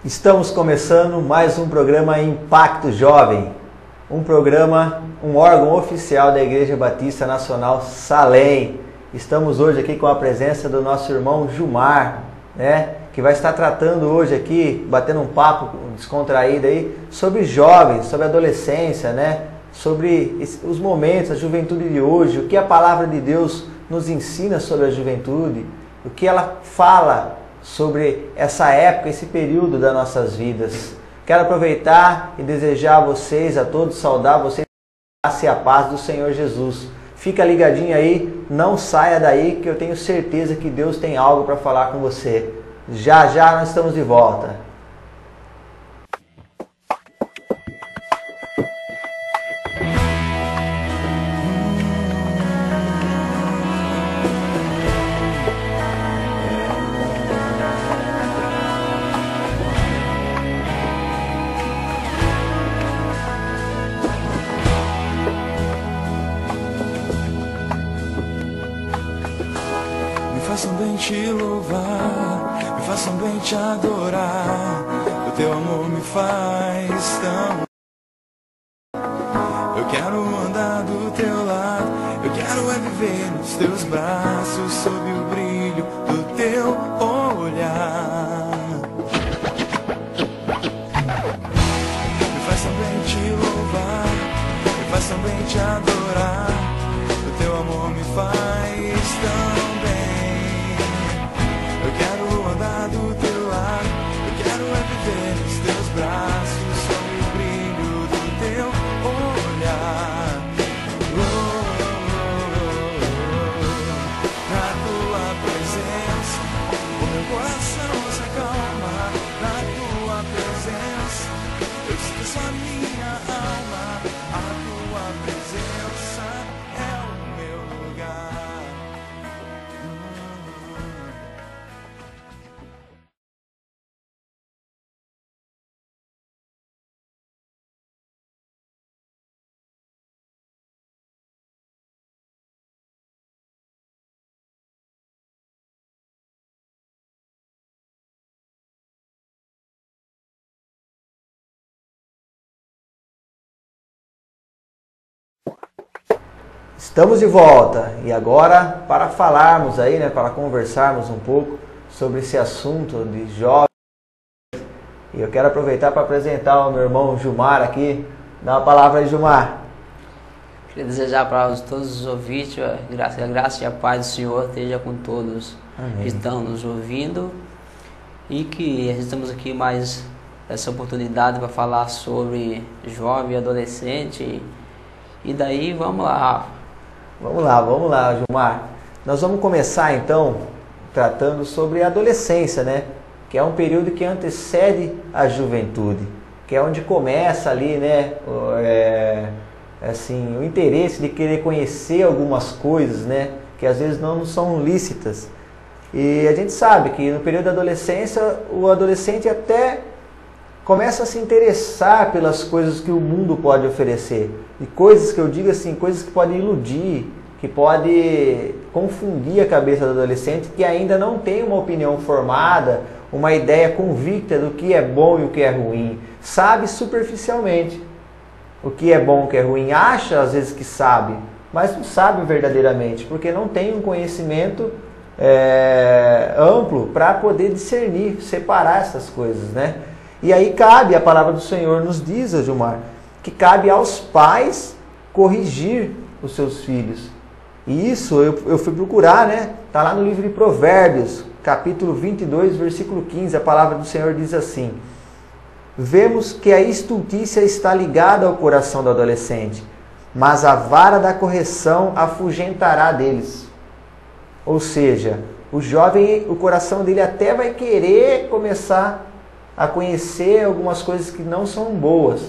Estamos começando mais um programa Impacto Jovem, um programa, um órgão oficial da Igreja Batista Nacional Salem. Estamos hoje aqui com a presença do nosso irmão Gilmar, que vai estar tratando hoje aqui, batendo um papo descontraído aí, sobre jovens, sobre adolescência, sobre os momentos, a juventude de hoje, o que a palavra de Deus nos ensina sobre a juventude, o que ela fala sobre essa época, esse período das nossas vidas. Quero aproveitar e desejar a vocês, a todos, saudar vocês, a graça e a paz do Senhor Jesus. Fica ligadinho aí, não saia daí, que eu tenho certeza que Deus tem algo para falar com você. Já já nós estamos de volta. Me façam bem te louvar, me façam bem te adorar. O teu amor me faz tão. Eu quero andar do teu lado, eu quero viver nos teus braços, sob o brilho do teu olhar. Me façam bem te louvar, me façam bem te adorar. O teu amor me faz tão bem. Eu quero andar do teu lado, eu quero viver nos teus braços, sob o brilho do teu olhar. Na tua presença, o meu coração se acalma. Na tua presença, eu esqueço a minha alma. A tua presença é o meu lugar. Estamos de volta e agora para falarmos aí, para conversarmos um pouco sobre esse assunto de jovens. E eu quero aproveitar para apresentar o meu irmão Gilmar aqui. Dá uma palavra aí, Gilmar. Queria desejar para todos os ouvintes a graça e a paz do Senhor esteja com todos. Amém. Que estão nos ouvindo e que estamos aqui mais essa oportunidade para falar sobre jovem e adolescente. E daí vamos lá, Rafa. Vamos lá, Gilmar. Nós vamos começar então tratando sobre a adolescência, que é um período que antecede a juventude, que é onde começa ali, o interesse de querer conhecer algumas coisas, que às vezes não são lícitas. E a gente sabe que no período da adolescência, o adolescente até começa a se interessar pelas coisas que o mundo pode oferecer. E coisas que eu digo assim, coisas que podem iludir, que podem confundir a cabeça do adolescente que ainda não tem uma opinião formada, uma ideia convicta do que é bom e o que é ruim. Sabe superficialmente o que é bom e o que é ruim. Acha às vezes que sabe, mas não sabe verdadeiramente, porque não tem um conhecimento amplo para poder discernir, separar essas coisas, E aí cabe, a palavra do Senhor nos diz, Gilmar, que cabe aos pais corrigir os seus filhos. E isso eu fui procurar, Está lá no livro de Provérbios, capítulo 22, versículo 15, a palavra do Senhor diz assim: vemos que a estultícia está ligada ao coração do adolescente, mas a vara da correção afugentará deles. Ou seja, o jovem, o coração dele até vai querer começar a conhecer algumas coisas que não são boas,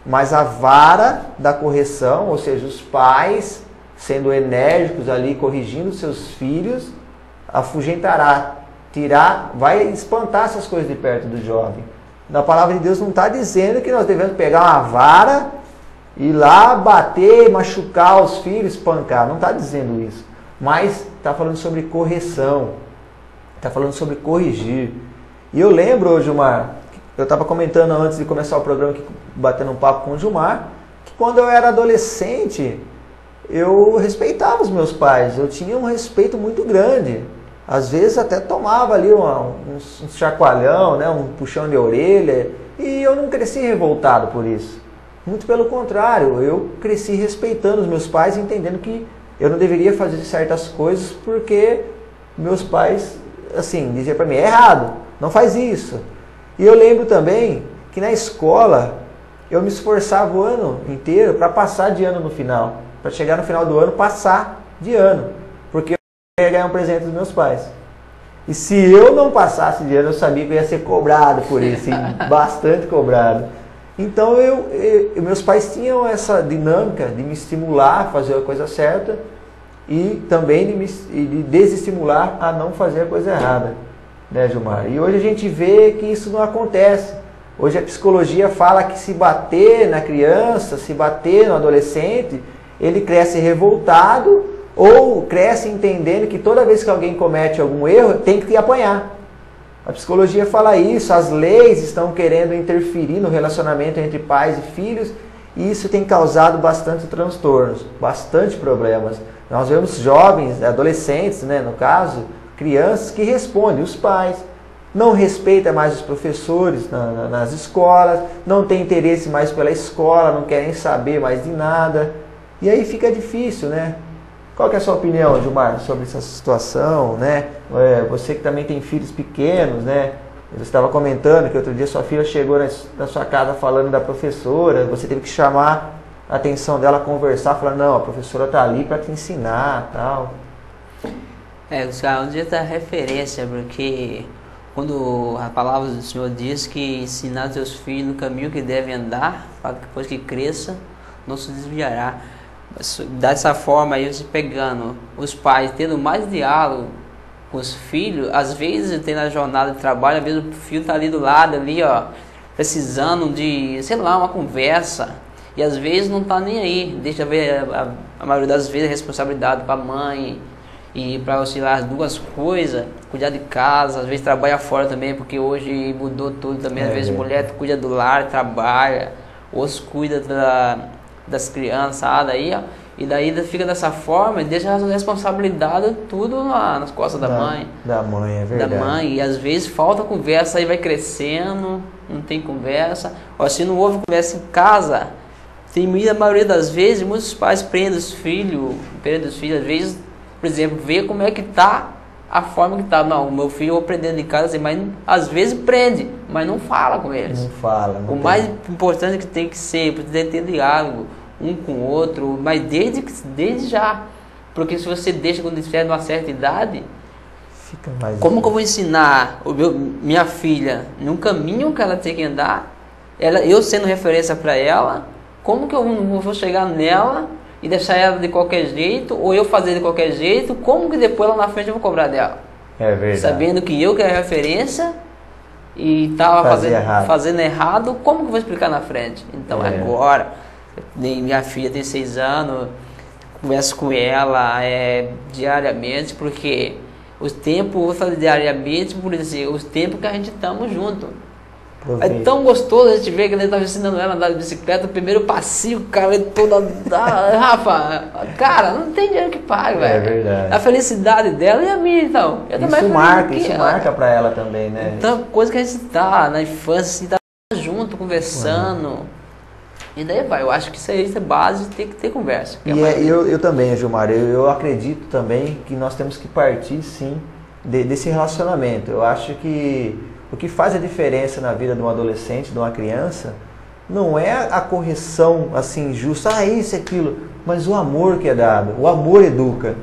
mas a vara da correção, ou seja, os pais sendo enérgicos ali, corrigindo seus filhos, afugentará, vai espantar essas coisas de perto do jovem. Na palavra de Deus não está dizendo que nós devemos pegar uma vara e ir lá bater, machucar os filhos, espancar, não está dizendo isso, mas está falando sobre correção, está falando sobre corrigir. E eu lembro, Gilmar, eu estava comentando antes de começar o programa, aqui, batendo um papo com o Gilmar, que quando eu era adolescente, eu respeitava os meus pais, eu tinha um respeito muito grande. Às vezes até tomava ali um chacoalhão, né, um puxão de orelha, e eu não cresci revoltado por isso. Muito pelo contrário, eu cresci respeitando os meus pais, entendendo que eu não deveria fazer certas coisas porque meus pais, assim, diziam para mim, é errado, não faz isso. E eu lembro também que na escola eu me esforçava o ano inteiro para passar de ano no final. Para chegar no final do ano, passar de ano. Porque eu ia ganhar um presente dos meus pais. E se eu não passasse de ano, eu sabia que eu ia ser cobrado por isso, bastante cobrado. Então meus pais tinham essa dinâmica de me estimular a fazer a coisa certa e também de desestimular a não fazer a coisa errada, né, Gilmar? E hoje a gente vê que isso não acontece. Hoje a psicologia fala que se bater na criança, se bater no adolescente, ele cresce revoltado ou cresce entendendo que toda vez que alguém comete algum erro, tem que apanhar. A psicologia fala isso, as leis estão querendo interferir no relacionamento entre pais e filhos e isso tem causado bastante transtornos, bastante problemas. Nós vemos jovens, adolescentes, né, no caso, crianças que respondem, os pais, não respeitam mais os professores nas escolas, não tem interesse mais pela escola, não querem saber mais de nada. E aí fica difícil, né? Qual que é a sua opinião, Gilmar, sobre essa situação, né? Você que também tem filhos pequenos, né? Você estava comentando que outro dia sua filha chegou na sua casa falando da professora, você teve que chamar a atenção dela, conversar, falar, não, a professora está ali para te ensinar, tal. Um dia tá referência, porque quando a palavra do Senhor diz que ensinar seus filhos no caminho que devem andar, para que depois que cresça, não se desviará. Dessa forma aí, você pegando os pais, tendo mais diálogo com os filhos, às vezes tem na jornada de trabalho, às vezes o filho está ali do lado, ali, ó, precisando de, sei lá, uma conversa, e às vezes não está nem aí, deixa ver a maioria das vezes a responsabilidade para a mãe, e para auxiliar as duas coisas, cuidar de casa, às vezes trabalha fora também, porque hoje mudou tudo também, às vezes mulher cuida do lar, trabalha, outros cuida das criançadas aí, ó, e daí fica dessa forma e deixa a responsabilidade tudo nas costas da mãe. Da mãe, é verdade. Da mãe, e às vezes falta conversa, aí vai crescendo, não tem conversa. Ó, se não houve conversa em casa, a maioria das vezes, muitos pais prendem os filhos, às vezes, por exemplo, vê como é que tá a forma que tá. Não, o meu filho eu aprendendo em casa, assim, mas às vezes prende, mas não fala com eles. Não fala. Não o mais importante que tem que ser, precisa ter diálogo um com o outro, mas desde já. Porque se você deixa quando estiver numa certa idade, fica mais como que eu vou ensinar minha filha num caminho que ela tem que andar, eu sendo referência para ela, como que eu não vou chegar nela e deixar ela de qualquer jeito, ou eu fazer de qualquer jeito, como que depois lá na frente eu vou cobrar dela? É verdade. Sabendo que eu que é a referência e estava fazendo errado, como que eu vou explicar na frente? Então agora, minha filha tem 6 anos, converso com ela diariamente, porque os tempos, vou falar diariamente, por dizer, os tempos que a gente estamos juntos. É tão gostoso a gente ver que ele estava ensinando ela a andar de bicicleta, o primeiro passeio, cara, toda. Rafa, cara, não tem dinheiro que pague, velho. É verdade. A felicidade dela e a minha, então. Isso marca pra ela também, né? Então, coisa que a gente tá na infância, assim, tá junto, conversando. E daí vai, eu acho que isso é base, tem que ter conversa. Eu também, Gilmar, eu acredito também que nós temos que partir, sim, desse relacionamento. Eu acho que o que faz a diferença na vida de um adolescente, de uma criança, não é a correção assim justa, isso e aquilo, mas o amor que é dado. O amor educa,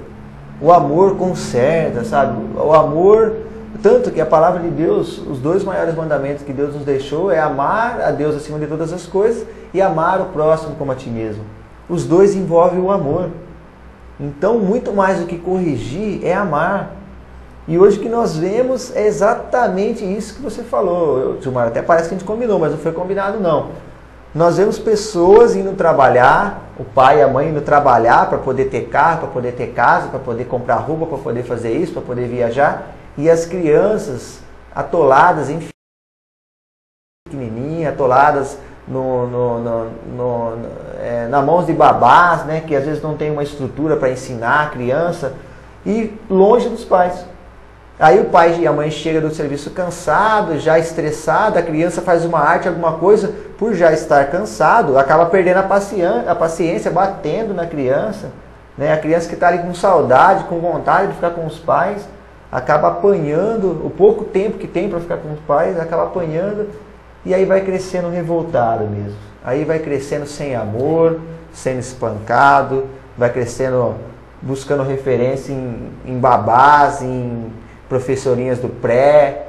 o amor conserta, sabe? O amor, tanto que a palavra de Deus, os 2 maiores mandamentos que Deus nos deixou é amar a Deus acima de todas as coisas e amar o próximo como a ti mesmo. Os 2 envolvem o amor. Então, muito mais do que corrigir é amar. E hoje o que nós vemos é exatamente isso que você falou, Gilmar. Até parece que a gente combinou, mas não foi combinado não. Nós vemos pessoas indo trabalhar, o pai e a mãe indo trabalhar para poder ter carro, para poder ter casa, para poder comprar roupa, para poder fazer isso, para poder viajar. E as crianças atoladas em pequenininha, atoladas na mãos de babás, né, que às vezes não tem uma estrutura para ensinar a criança, e longe dos pais. Aí o pai e a mãe chegam do serviço cansado, já estressado, a criança faz uma arte, alguma coisa, por já estar cansado, acaba perdendo a paciência, batendo na criança, né? A criança que está ali com saudade, com vontade de ficar com os pais, acaba apanhando, o pouco tempo que tem para ficar com os pais, acaba apanhando, e aí vai crescendo revoltado mesmo. Aí vai crescendo sem amor, sendo espancado, vai crescendo buscando referência em babás, em professorinhas do pré.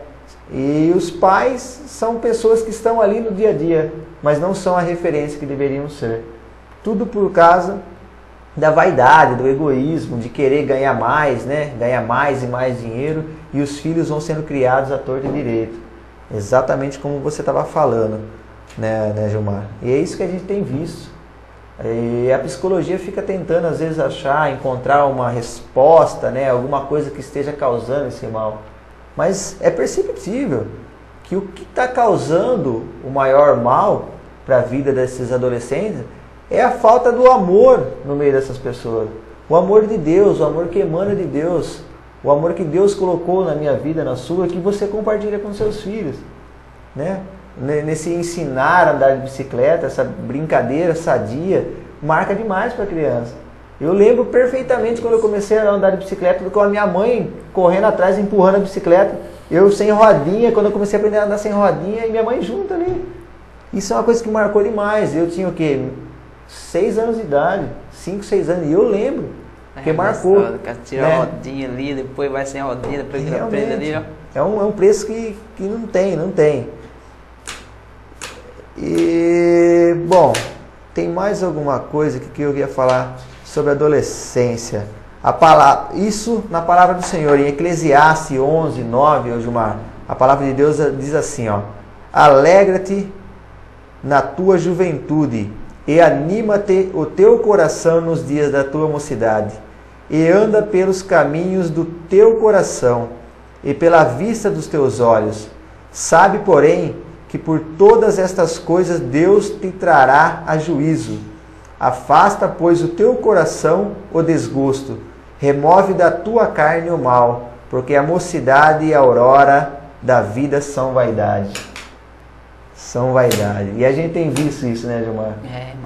E os pais são pessoas que estão ali no dia a dia, mas não são a referência que deveriam ser. Tudo por causa da vaidade, do egoísmo, de querer ganhar mais, né? Ganhar mais e mais dinheiro, e os filhos vão sendo criados à torta e direito. Exatamente como você estava falando, né, Gilmar? E é isso que a gente tem visto. E a psicologia fica tentando às vezes encontrar uma resposta, né, alguma coisa que esteja causando esse mal. Mas é perceptível que o que está causando o maior mal para a vida desses adolescentes é a falta do amor no meio dessas pessoas. O amor de Deus, o amor que emana de Deus, o amor que Deus colocou na minha vida, na sua, que você compartilha com seus filhos, né? Nesse ensinar a andar de bicicleta, essa brincadeira sadia, marca demais para a criança. Eu lembro perfeitamente quando eu comecei a andar de bicicleta, com a minha mãe correndo atrás, empurrando a bicicleta, eu sem rodinha, quando eu comecei a aprender a andar sem rodinha, e minha mãe junto ali. Isso é uma coisa que marcou demais. Eu tinha o quê? 6 anos de idade, 5, 6 anos, e eu lembro, porque marcou. Tira, né? A rodinha ali, depois vai sem a rodinha, depois vira presa ali, ó. É um preço que não tem. E, bom, tem mais alguma coisa que eu ia falar sobre adolescência. Isso na palavra do Senhor, em Eclesiastes 11, 9, Gilmar, a palavra de Deus diz assim, ó: alegra-te na tua juventude e anima-te o teu coração nos dias da tua mocidade, e anda pelos caminhos do teu coração e pela vista dos teus olhos. Sabe, porém, que por todas estas coisas Deus te trará a juízo. Afasta, pois, o teu coração o desgosto, remove da tua carne o mal, porque a mocidade e a aurora da vida são vaidade. São vaidade. E a gente tem visto isso, né, Gilmar?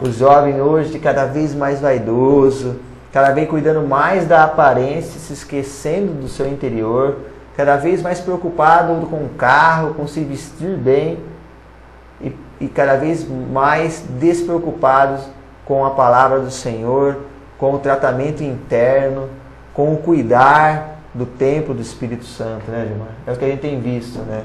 Os jovens hoje cada vez mais vaidoso, cada vez cuidando mais da aparência, se esquecendo do seu interior, cada vez mais preocupado com o carro, com se vestir bem, e cada vez mais despreocupados com a palavra do Senhor, com o tratamento interno, com o cuidar do templo do Espírito Santo, né, Gilmar? É o que a gente tem visto, né?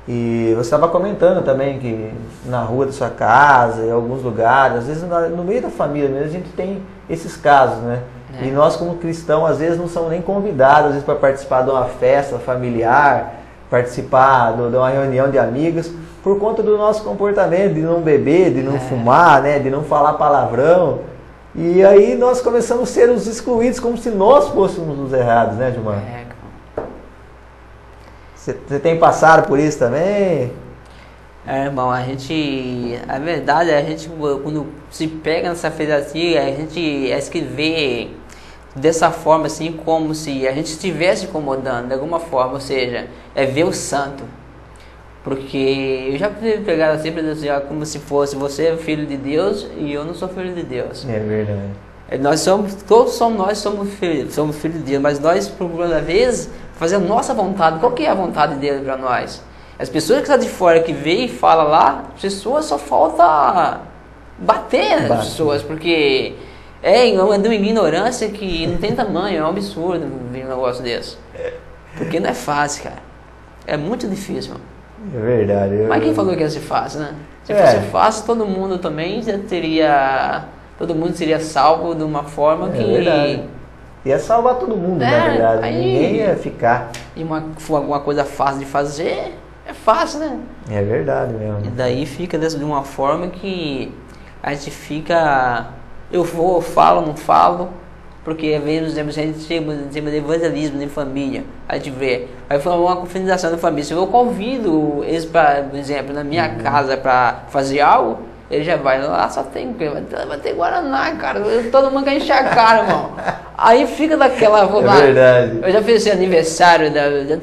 E você estava comentando também que na rua da sua casa, em alguns lugares, às vezes no meio da família mesmo, a gente tem esses casos, né? E nós como cristãos, às vezes não somos nem convidados, às vezes para participar de uma festa familiar, participar de uma reunião de amigos, por conta do nosso comportamento, de não beber, de não fumar, né, de não falar palavrão. E aí nós começamos a ser os excluídos, como se nós fôssemos os errados, né, Gilmar? Você tem passado por isso também? Irmão, a verdade é a gente, quando se pega nessa feira assim, a gente vê dessa forma assim, como se a gente estivesse incomodando de alguma forma, ou seja, é ver o santo. Porque eu já pegaram assim, como se fosse você é filho de Deus e eu não sou filho de Deus. É verdade. Todos nós somos filhos de Deus, mas nós procuramos às vezes fazer a nossa vontade. Qual que é a vontade dele para nós? As pessoas que estão de fora, que vê e fala lá, as pessoas só falta bater nas pessoas, porque é uma ignorância que não tem tamanho, é um absurdo ver um negócio desse. Porque não é fácil, cara. É muito difícil, mano. É verdade. Mas quem falou que ia ser fácil, né? Se fosse fácil, todo mundo também já teria... Todo mundo seria salvo de uma forma que... Verdade. Ia salvar todo mundo, na verdade. Aí, ninguém ia ficar. E alguma coisa fácil de fazer, é fácil, né? É verdade mesmo. E daí fica de uma forma que a gente fica... Eu falo, não falo. Porque às vezes, por exemplo, se a gente chega em cima de evangelismo em família, a gente vê, vai falar uma confraternização da família. Se eu convido eles, para, por exemplo, na minha casa para fazer algo, ele já vai lá, só tem vai ter Guaraná, cara. Todo mundo quer encher a cara, irmão. Aí fica daquela. É verdade. Eu já fiz esse aniversário,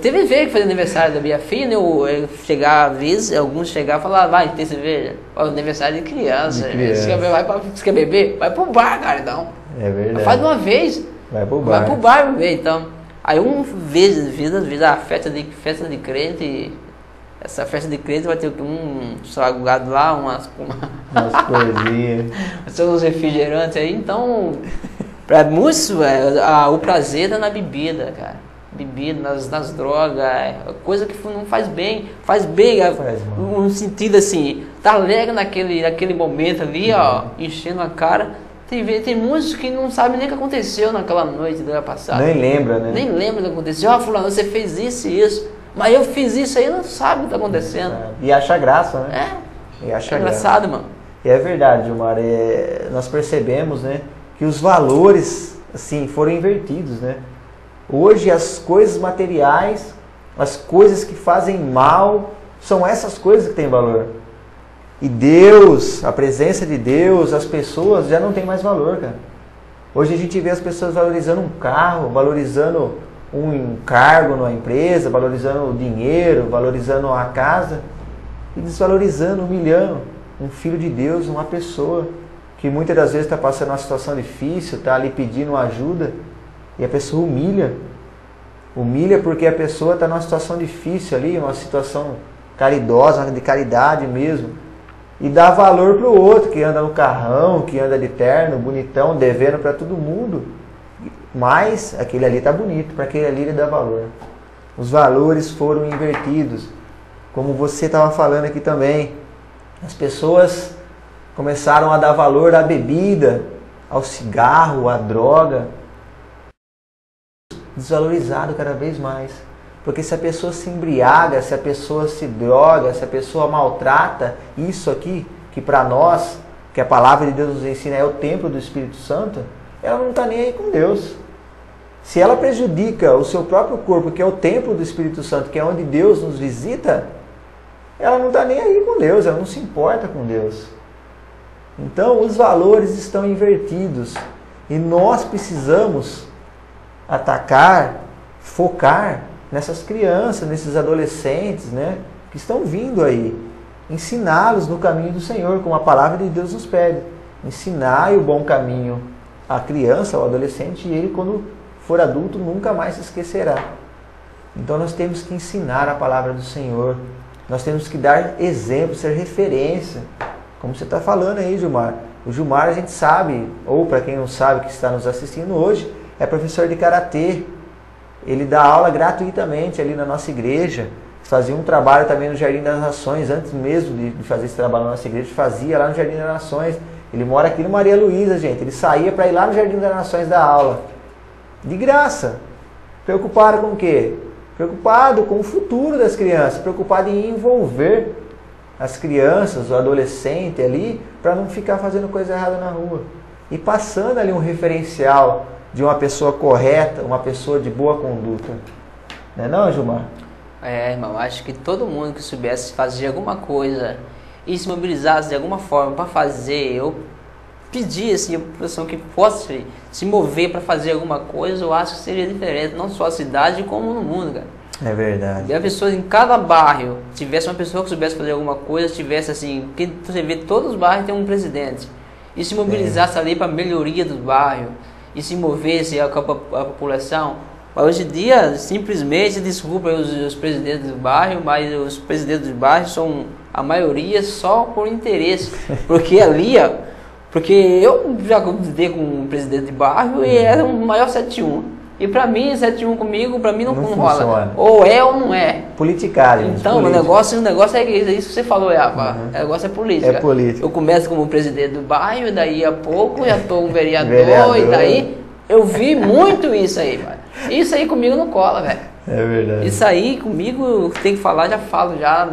teve vez que fez aniversário da minha filha, eu chegar, às vezes, alguns chegavam e falavam, vai, tem cerveja? Ó, aniversário de criança. Você quer beber? Vai pro bar, cara, então. É verdade. Faz uma vez. Vai pro bar. Vai pro bar beber, então. Aí vezes a festa de crente. Essa festa de crente vai ter um salgado lá, umas coisinhas. uns refrigerantes aí, então. Pra muitos, o prazer tá na bebida, cara. Bebida, nas drogas, coisa que não faz bem. Faz bem, no sentido assim, tá alegre naquele momento ali, ó, enchendo a cara. Tem muitos que não sabem nem o que aconteceu naquela noite do ano passado. Nem lembra, né? Nem lembra do que aconteceu. Ah, fulano, você fez isso e isso. Mas eu fiz isso aí, não sabe o que está acontecendo. E acha graça, né? É. E acha engraçado, graça. mano. E é verdade, Gilmar. Nós percebemos, né, que os valores, assim, foram invertidos, né? Hoje as coisas materiais, as coisas que fazem mal, são essas coisas que têm valor. E Deus, a presença de Deus, as pessoas já não tem mais valor, cara. Hoje a gente vê as pessoas valorizando um carro, valorizando um cargo numa empresa, valorizando o dinheiro, valorizando a casa e desvalorizando, humilhando um filho de Deus, uma pessoa que muitas das vezes está passando uma situação difícil, está ali pedindo ajuda e a pessoa humilha porque a pessoa está numa situação difícil ali, uma situação caridosa, de caridade mesmo, e dá valor para o outro que anda no carrão, que anda de terno, bonitão, devendo para todo mundo. Mas aquele ali está bonito, para aquele ali ele dá valor. Os valores foram invertidos. Como você estava falando aqui também, as pessoas começaram a dar valor à bebida, ao cigarro, à droga. Desvalorizado cada vez mais. Porque se a pessoa se embriaga, se a pessoa se droga, se a pessoa maltrata, isso aqui, que para nós, que a palavra de Deus nos ensina é o templo do Espírito Santo, ela não está nem aí com Deus. Se ela prejudica o seu próprio corpo, que é o templo do Espírito Santo, que é onde Deus nos visita, ela não está nem aí com Deus, ela não se importa com Deus. Então, os valores estão invertidos. E nós precisamos atacar, focar nessas crianças, nesses adolescentes, né, que estão vindo aí. Ensiná-los no caminho do Senhor, como a palavra de Deus nos pede. Ensinar o bom caminho à criança, ao adolescente, e ele, quando for adulto, nunca mais se esquecerá. Então nós temos que ensinar a palavra do Senhor. Nós temos que dar exemplo, ser referência. Como você está falando aí, Gilmar. O Gilmar, a gente sabe, ou para quem não sabe que está nos assistindo hoje, é professor de karatê. Ele dá aula gratuitamente ali na nossa igreja. Fazia um trabalho também no Jardim das Nações, antes mesmo de fazer esse trabalho na nossa igreja, fazia lá no Jardim das Nações. Ele mora aqui no Maria Luísa, gente. Ele saía para ir lá no Jardim das Nações dar aula. De graça. Preocupado com o quê? Preocupado com o futuro das crianças. Preocupado em envolver as crianças, o adolescente ali, para não ficar fazendo coisa errada na rua. E passando ali um referencial de uma pessoa correta, uma pessoa de boa conduta. Não é não, Gilmar? É, irmão, acho que todo mundo que soubesse fazer alguma coisa e se mobilizasse de alguma forma para fazer, eu pedi assim, a população que possa se mover para fazer alguma coisa, eu acho que seria diferente, não só a cidade, como no mundo, cara. É verdade. E a pessoa em cada bairro, tivesse uma pessoa que soubesse fazer alguma coisa, tivesse assim, porque você vê todos os bairros tem um presidente, e se mobilizasse ali para a melhoria dos bairros, e se movesse a população. Hoje em dia, simplesmente, desculpa os presidentes do bairro, mas os presidentes do bairro são, a maioria, só por interesse. Porque ali, porque eu já convidei com um presidente de bairro e era o maior 7-1. E pra mim, 7-1 comigo, pra mim não rola. Ou é ou não é. Politicagem. Então, o negócio é isso que você falou, o negócio é política. É política. Eu começo como presidente do bairro, daí a pouco já tô um vereador, e daí eu vi muito isso aí, mano. Isso aí comigo não cola, velho. É verdade. Isso aí comigo, tem que falar, já falo já.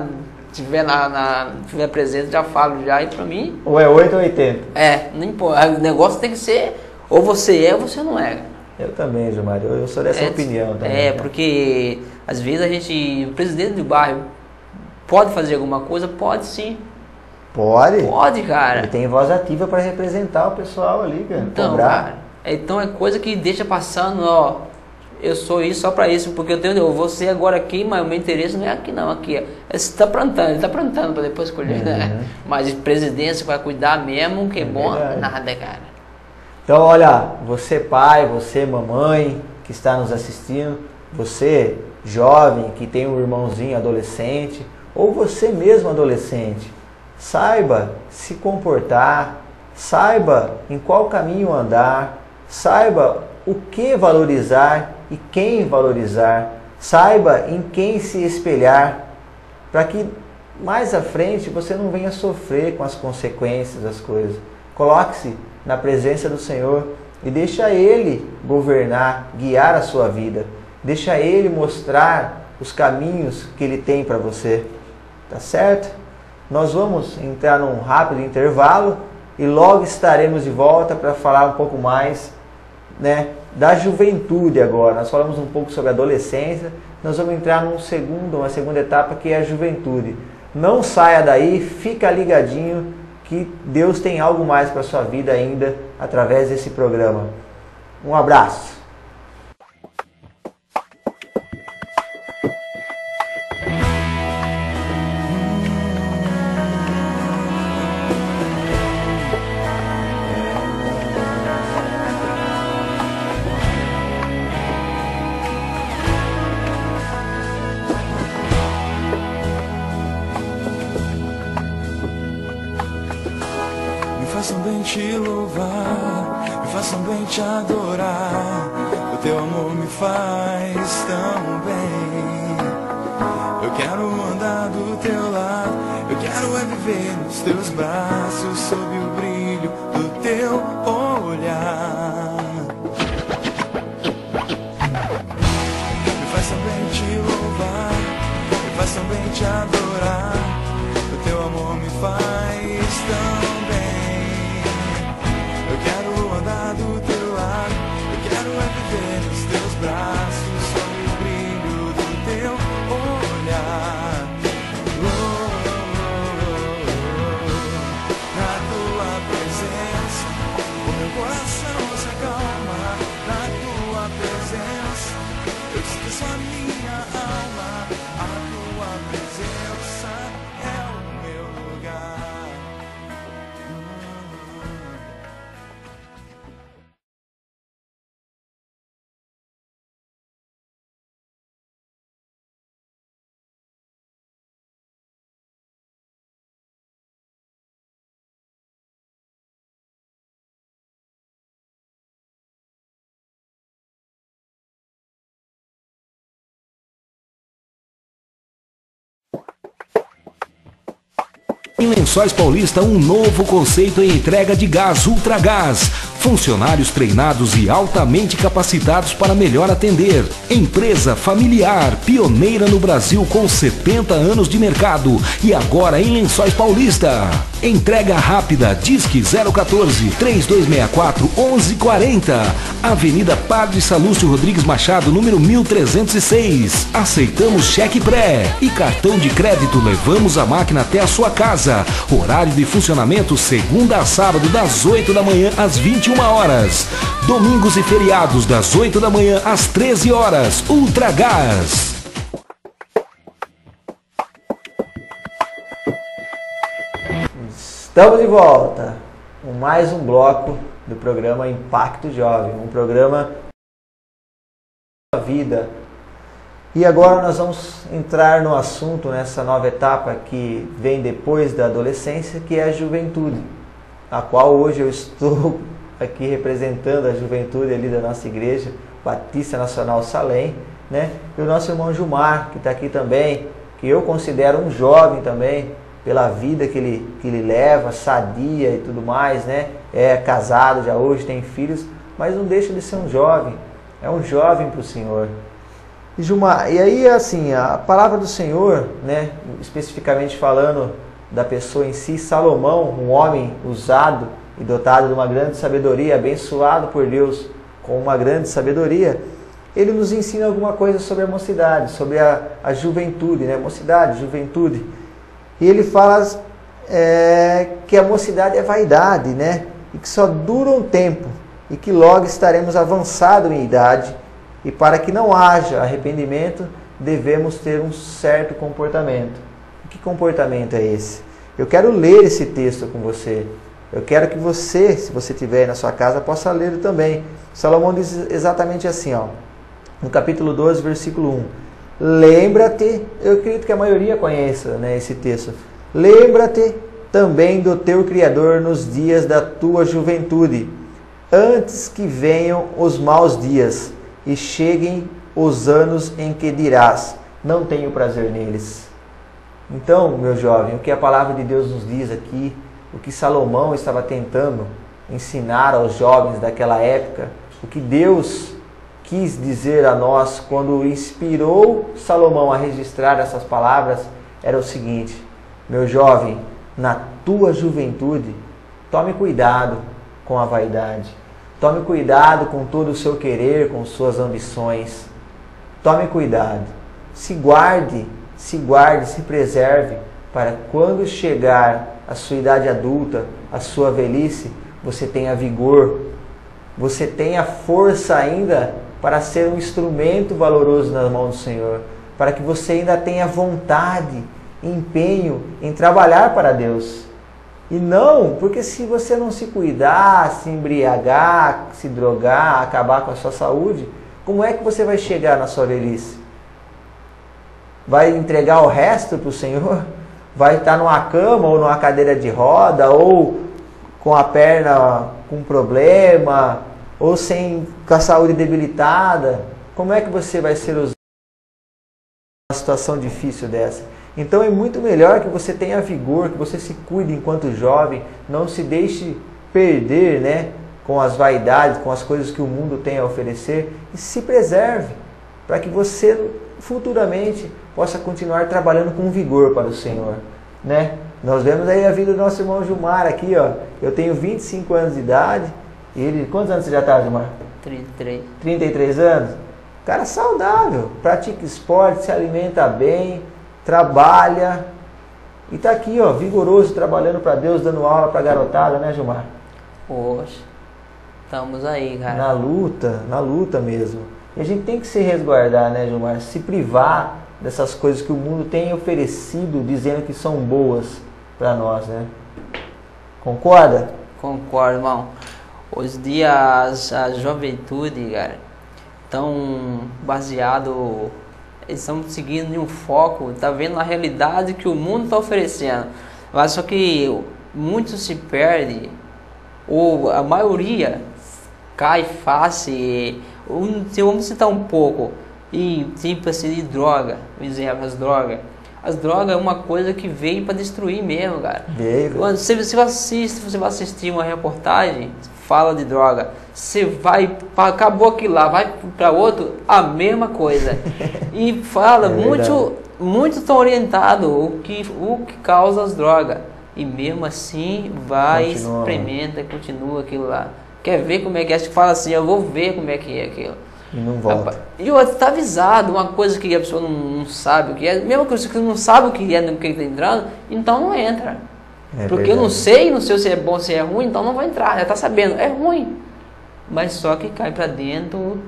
Se tiver presente, já falo já. E pra mim... Ou é 8 ou 80. É, não importa. O negócio tem que ser Ou você é ou você não é. Eu também, Gilmar, eu sou dessa opinião também. Porque às vezes o presidente do bairro pode fazer alguma coisa? Pode sim. Pode? Pode, cara. Ele tem voz ativa para representar o pessoal ali, cara. Então, cobrar. cara, então é coisa que deixa passando, ó. Eu sou isso só para isso, porque eu vou ser agora aqui, mas o meu interesse não é aqui não, aqui. Você está plantando, ele está plantando para depois colher, né? Mas presidência vai cuidar mesmo, que é bom, verdade. nada, cara. Então, olha, você pai, você mamãe que está nos assistindo, você jovem que tem um irmãozinho adolescente, ou você mesmo adolescente, saiba se comportar, saiba em qual caminho andar, saiba o que valorizar e quem valorizar, saiba em quem se espelhar, para que mais à frente você não venha sofrer com as consequências das coisas. Coloque-se na presença do Senhor e deixa Ele governar, guiar a sua vida. Deixa Ele mostrar os caminhos que Ele tem para você. Tá certo? Nós vamos entrar num rápido intervalo e logo estaremos de volta para falar um pouco mais, né, da juventude agora. Nós falamos um pouco sobre a adolescência, nós vamos entrar uma segunda etapa que é a juventude. Não saia daí, fica ligadinho que Deus tem algo mais para a sua vida ainda através desse programa. Um abraço. façam bem te louvar, me façam bem te adorar. O teu amor me faz tão bem. Eu quero andar do teu lado, eu quero é viver nos teus braços, sob o brilho do teu olhar. Me faz tão bem te louvar, me faz tão bem te adorar. O teu amor me faz tão bem. Eu quero andar do teu lado, eu quero é viver nos teus braços, sob o brilho do teu olhar. Na tua presença, o meu coração se acalma. Na tua presença, eu esqueço a minha alma. A tua presença é o meu lugar. Em Lençóis Paulista, um novo conceito em entrega de gás Ultragás. Funcionários treinados e altamente capacitados para melhor atender. Empresa familiar, pioneira no Brasil com 70 anos de mercado. E agora em Lençóis Paulista. Entrega rápida, Disque 014 3264 1140. Avenida Padre Salúcio Rodrigues Machado, número 1306. Aceitamos cheque pré e cartão de crédito. Levamos a máquina até a sua casa. Horário de funcionamento segunda a sábado das 8 da manhã às 21 horas. Domingos e feriados das 8 da manhã às 13 horas. Ultragás. Estamos de volta com mais um bloco do programa Impacto Jovem, um programa da vida. E agora nós vamos entrar no assunto, nessa nova etapa que vem depois da adolescência, que é a juventude, a qual hoje eu estou aqui representando a juventude ali da nossa igreja, Batista Nacional Salém, né? E o nosso irmão Gilmar, que está aqui também, que eu considero um jovem também, pela vida que ele leva, sadia e tudo mais, né? É casado já hoje, tem filhos, mas não deixa de ser um jovem, é um jovem para o Senhor. E Gilmar, e aí assim, a palavra do Senhor, né, especificamente falando da pessoa em si, Salomão, um homem usado e dotado de uma grande sabedoria, abençoado por Deus com uma grande sabedoria, ele nos ensina alguma coisa sobre a mocidade, sobre a juventude, né? Mocidade, juventude. E ele fala que a mocidade é vaidade, né? E que só dura um tempo, e que logo estaremos avançados em idade, e para que não haja arrependimento, devemos ter um certo comportamento. Que comportamento é esse? Eu quero ler esse texto com você. Eu quero que você, se você tiver aí na sua casa, possa ler também. Salomão diz exatamente assim, ó, no capítulo 12, versículo 1. Lembra-te, eu acredito que a maioria conheça, né, esse texto. Lembra-te também do teu Criador nos dias da tua juventude, antes que venham os maus dias e cheguem os anos em que dirás, não tenho prazer neles. Então, meu jovem, o que a palavra de Deus nos diz aqui, o que Salomão estava tentando ensinar aos jovens daquela época, o que Deus quis dizer a nós quando inspirou Salomão a registrar essas palavras, era o seguinte: meu jovem, na tua juventude, tome cuidado com a vaidade, tome cuidado com todo o seu querer, com suas ambições, tome cuidado, se guarde, se preserve, para quando chegar a sua idade adulta, a sua velhice, você tenha vigor, você tenha força ainda para ser um instrumento valoroso nas mãos do Senhor, para que você ainda tenha vontade, empenho em trabalhar para Deus. E não, porque se você não se cuidar, se embriagar, se drogar, acabar com a sua saúde, como é que você vai chegar na sua velhice? Vai entregar o resto para o Senhor? Vai estar numa cama ou numa cadeira de roda, ou com a perna com problema, ou com a saúde debilitada? Como é que você vai ser usado numa situação difícil dessa? Então é muito melhor que você tenha vigor, que você se cuide enquanto jovem, não se deixe perder, né, com as vaidades, com as coisas que o mundo tem a oferecer, e se preserve, para que você futuramente possa continuar trabalhando com vigor para o Senhor, né? Nós vemos aí a vida do nosso irmão Gilmar aqui, ó. Eu tenho 25 anos de idade. E ele, quantos anos você já está, Gilmar? 33. 33 anos? Cara saudável, pratica esporte, se alimenta bem, trabalha. E está aqui, ó, vigoroso, trabalhando para Deus, dando aula para a garotada, né, Gilmar? Poxa, estamos aí, cara. Na luta mesmo. E a gente tem que se resguardar, né, Gilmar? Se privar dessas coisas que o mundo tem oferecido, dizendo que são boas para nós, né? Concorda? Concordo, irmão. Os dias, a juventude, cara, estão baseado, eles estão seguindo em um foco, tá vendo a realidade que o mundo está oferecendo. Mas só que muitos se perdem, ou a maioria cai fácil. Vamos citar um pouco, e tipo assim, de droga, por exemplo, as drogas. As drogas é uma coisa que veio para destruir mesmo, cara. Quando você vai assistir uma reportagem, fala de droga, você vai, acabou aquilo lá, vai para outro, a mesma coisa. E fala, muito estão orientados o que causa as drogas. E mesmo assim, vai, experimenta, continua aquilo lá. Quer ver como é que é? Acho que fala assim, eu vou ver como é que é aquilo. E não volta. E o outro está avisado, uma coisa que a pessoa não sabe o que é, mesmo que você não sabe o que é no que está entrando, então não entra. Porque verdade. Eu não sei se é bom, se é ruim, então não vai entrar, já está sabendo, é ruim. Mas só que cai para dentro,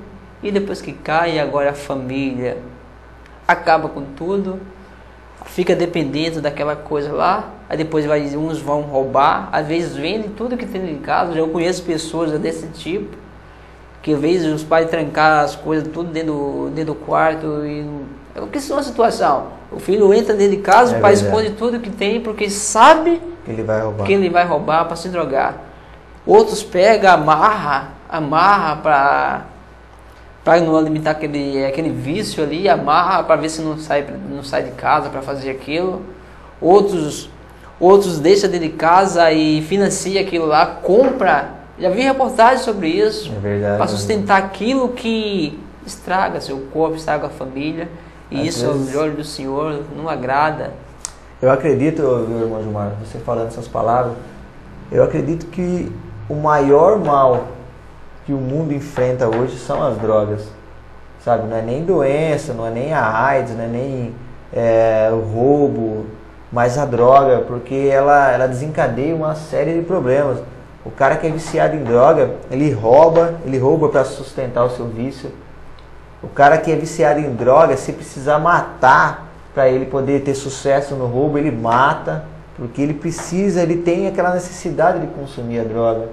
e depois que cai, agora a família acaba com tudo, fica dependente daquela coisa lá, aí depois uns vão roubar, às vezes vendem tudo que tem em casa. Eu conheço pessoas desse tipo, que às vezes os pais trancar as coisas tudo dentro do quarto. E o que é uma situação? O filho entra dentro de casa, o pai esconde tudo que tem, porque sabe que ele vai roubar para se drogar. Outros pegam, amarra para não alimentar aquele vício ali, amarra para ver se não sai de casa para fazer aquilo. Outros deixam dentro de casa e financia aquilo lá, compra. Já vi reportagens sobre isso, para sustentar aquilo que estraga seu corpo, estraga a família. E às isso, aos olhos do Senhor, não agrada. Eu acredito, meu irmão Gilmar, você falando essas palavras, Eu acredito que o maior mal que o mundo enfrenta hoje são as drogas, sabe? Não é nem doença, não é nem a AIDS, não é nem o roubo, mas a droga, porque ela desencadeia uma série de problemas. O cara que é viciado em droga, ele rouba para sustentar o seu vício. O cara que é viciado em droga, se precisar matar para ele poder ter sucesso no roubo, ele mata, porque ele tem aquela necessidade de consumir a droga.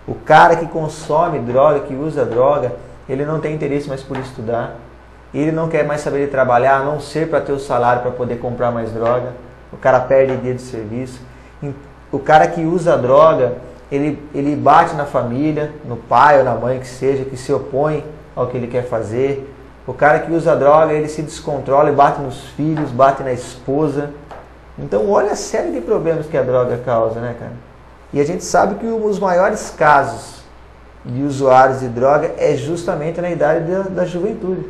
O cara que consome droga, que usa droga, ele não tem interesse mais por estudar. Ele não quer mais saber de trabalhar, a não ser para ter o salário para poder comprar mais droga. O cara perde dia de serviço. O cara que usa droga, ele bate na família, no pai ou na mãe que seja, que se opõe ao que ele quer fazer. O cara que usa droga, ele se descontrola e bate nos filhos, bate na esposa. Então olha a série de problemas que a droga causa, né, cara? E a gente sabe que os maiores casos de usuários de droga é justamente na idade da juventude.